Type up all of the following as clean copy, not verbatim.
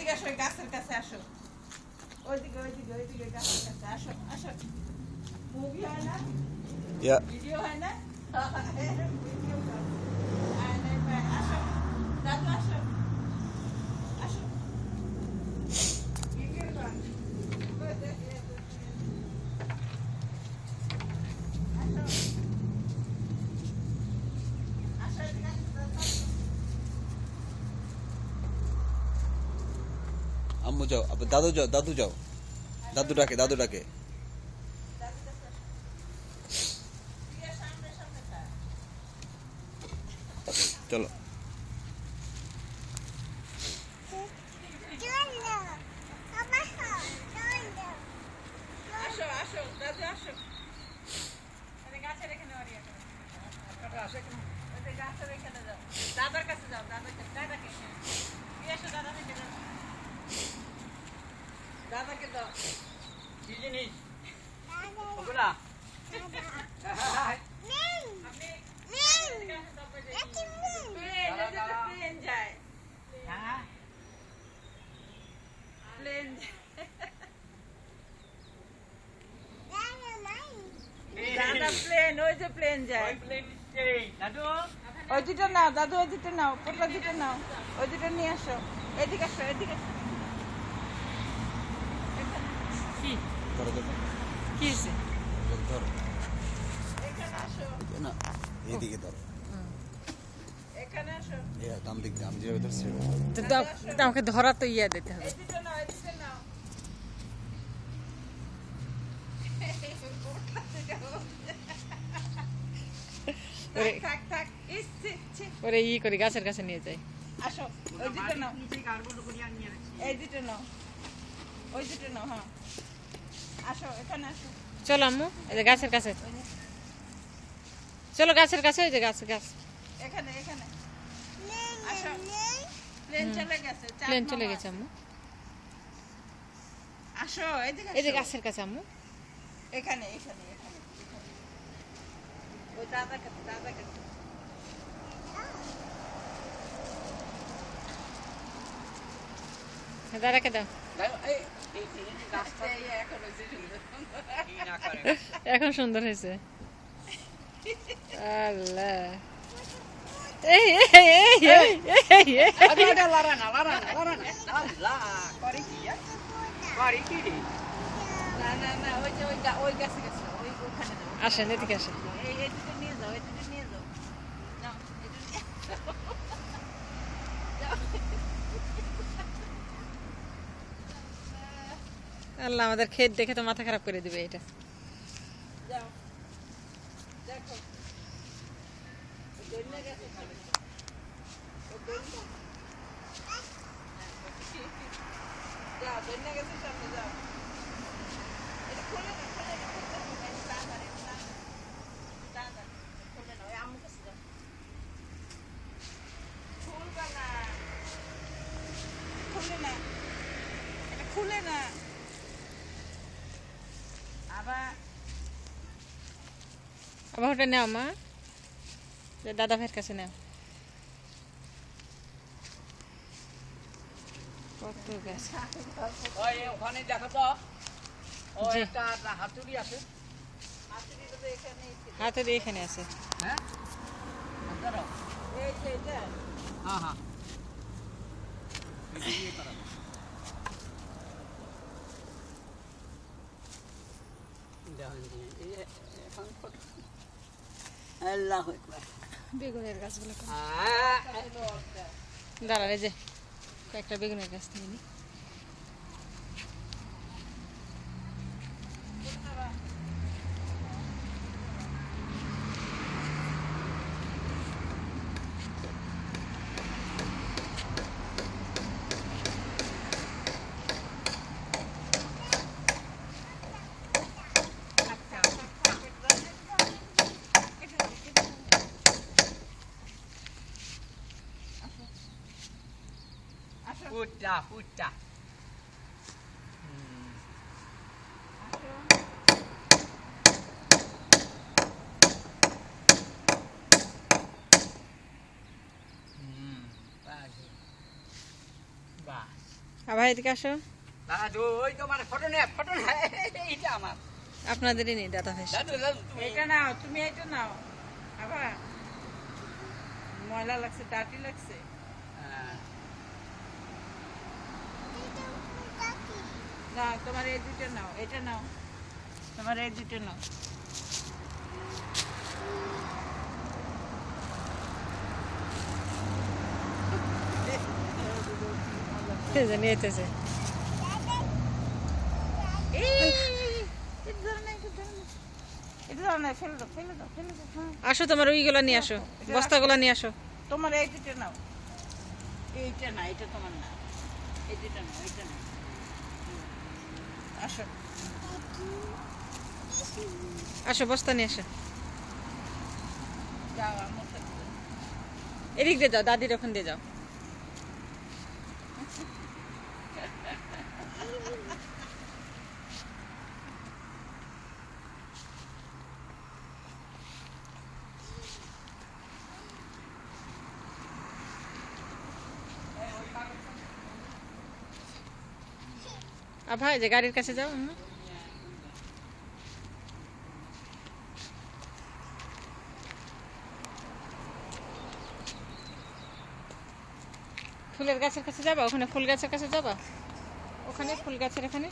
ওইদিকে আসো, গাছের কাছে আসো। ওইদিকে গাছের কাছে আসো, আসো। মুভি হয় না? ভিডিও হয় না? ভিডিও কর। আসো, দাদু আসো, আসো। ভিডিও কর। আসো, এদিকে আসো, দাদু আসো। আম্মু যাও, দাদু যাও, দাদু যাও, দাদু ডাকে, দাদু ডাকে। দাদুর কাছে আসো। প্রিয়া, সামনে সামনে থাক। চলো। আসো, আসো, দাদু আসো। আরে গাছের এখানে ওরিয়া করো। ওই গাছের এখানে যাও। দাদার কাছে যাও, দাদাকে। প্রিয়া, আসো, দাদাকে দাও। দাদাকে দাও। কি জিনিস ওগুলা? আপনি এদিকে আসো, তারপরে যাই। প্লেন, এই যে একটা প্লেন যায়। হ্যাঁ প্লেন যায়। দাদা প্লেন, ওই যে প্লেন যায়। ওই প্লেন এই দাদু ওই দুটো নাও, দাদু ওই দুটো নাও, পোটলা দুটো নাও, ওই দুটো নিয়ে আসো। এদিকে আসো, এদিকে আসো। কি ধরো ধরো কি হয়েছে? ধরো, এখানে আসো, না এইদিকে ধরো, এখানে আসো। দাম দিক দাম যেভাবে ধরছে তো আমাকে ধরা তো ইয়ে দিতে হবে। এই দুটো নাও, এই দুটো নাও। পোটলা দুটো। ওরে- থাক, থাক। ইচ্ছে। ওরে ই করে গাছের কাছে নিয়ে যাই। আসো, ওই দুটো নাও, এই দুটো নাও, ওই দুটো নাও, হ্যাঁ। আসো, এখানে আসো। চলো আম্মু, এই যে গাছের কাছে, চলো গাছের কাছে, ওই যে গাছ গাছ এখানে আসো। প্লেন চলে গেছে, চাপ প্লেন চলে নামা গেছে আছে। আম্মু। আসো, এদিকে এই যে আসো। গাছের কাছে আম্মু। এখানে। ওই দাদাকে। দাদাকে দাও। এই এখন হচ্ছে সুন্দর। এখন সুন্দর হয়েছে। আল্লাহ, এই এই এই এই এই এই। না, ওই যে ওই গাছে গেছে, ওইখানে যাও। আসেন এদিকে আসেন। এই দুটো নিয়ে যাও, এই দুটো নিয়ে যাও। নাও, এই দুটো নিয়ে যাও। আল্লাহ, আমাদের ক্ষেত দেখে তো মাথা খারাপ করে দিবে এটা। যাও, দেখো। ওই দৈন্যা গেছে সামনে। ওই দৈন্যা। যাও, দৈন্যা গেছে সামনে, যাও। এটা খুলে না, খুলতে হবে না, এটা তাড়াতাড়ি, তাড়াতাড়ি। খুলে নাও, এই আম্মুর কাছে যাও। খুলবা না, এটা খুলে না। আবার আবার ওটা নাও মা, যে দাদা ভাইয়ের কাছে নাও। কত গাছ। ওই ওখানে দেখো তো ও জি। একটা হাতুড়ি আছে। হাতুড়িটা তো এখানেই ছিল। হাতে দিয়ে এখানে আছে। হ্যাঁ ধরো। এই যে এটা। হ্যাঁ হ্যাঁ এই দিয়ে করো। দেখুন এই এখন ফটো আল্লাহু আকবার। বেগুনের গাছগুলো কম। হ্যাঁ দাঁড়ান, এই যে কয়েকটা বেগুনের গাছ থেকে নি। পুটা বাস আবার এদিকে আসো। দাদু ওই তোমার ফটো নে এইটা আমার আপনাদেরই নেই দাদা ভাই। দাদু দাদু তুমি এটা নাও, তুমি এটা নাও। আবার ময়লা লাগছে, ডাটি লাগছে। হ্যাঁ। না, তোমার এই দুটো নাও, এটা নাও, তোমার এই দুটো নাও। জানি এতেছে। এটা ধরো না, ফেলে দাও, ফেলে দাও, ফেলে দাও। হ্যাঁ, আসো তোমার ওইগুলো নিয়ে আসো, বস্তাগুলো নিয়ে আসো। তোমার এই দুটো নাও। এইটা না, এটা তোমার না। এই দুটো নাও, এইটা নাও। আসো। আসো বস্তা নিয়ে আসো। যাও, আমার সাথে। এদিক দিয়ে যাও, দাদির ওখান দিয়ে যাও। আর ভাই যে গাড়ির কাছে যাও। ফুলের গাছের কাছে যাবা, ওখানে ফুল গাছের কাছে যাবা, ওখানে ফুল গাছের এখানে।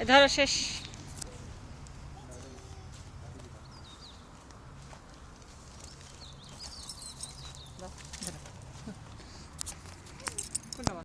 ধরো শেষ।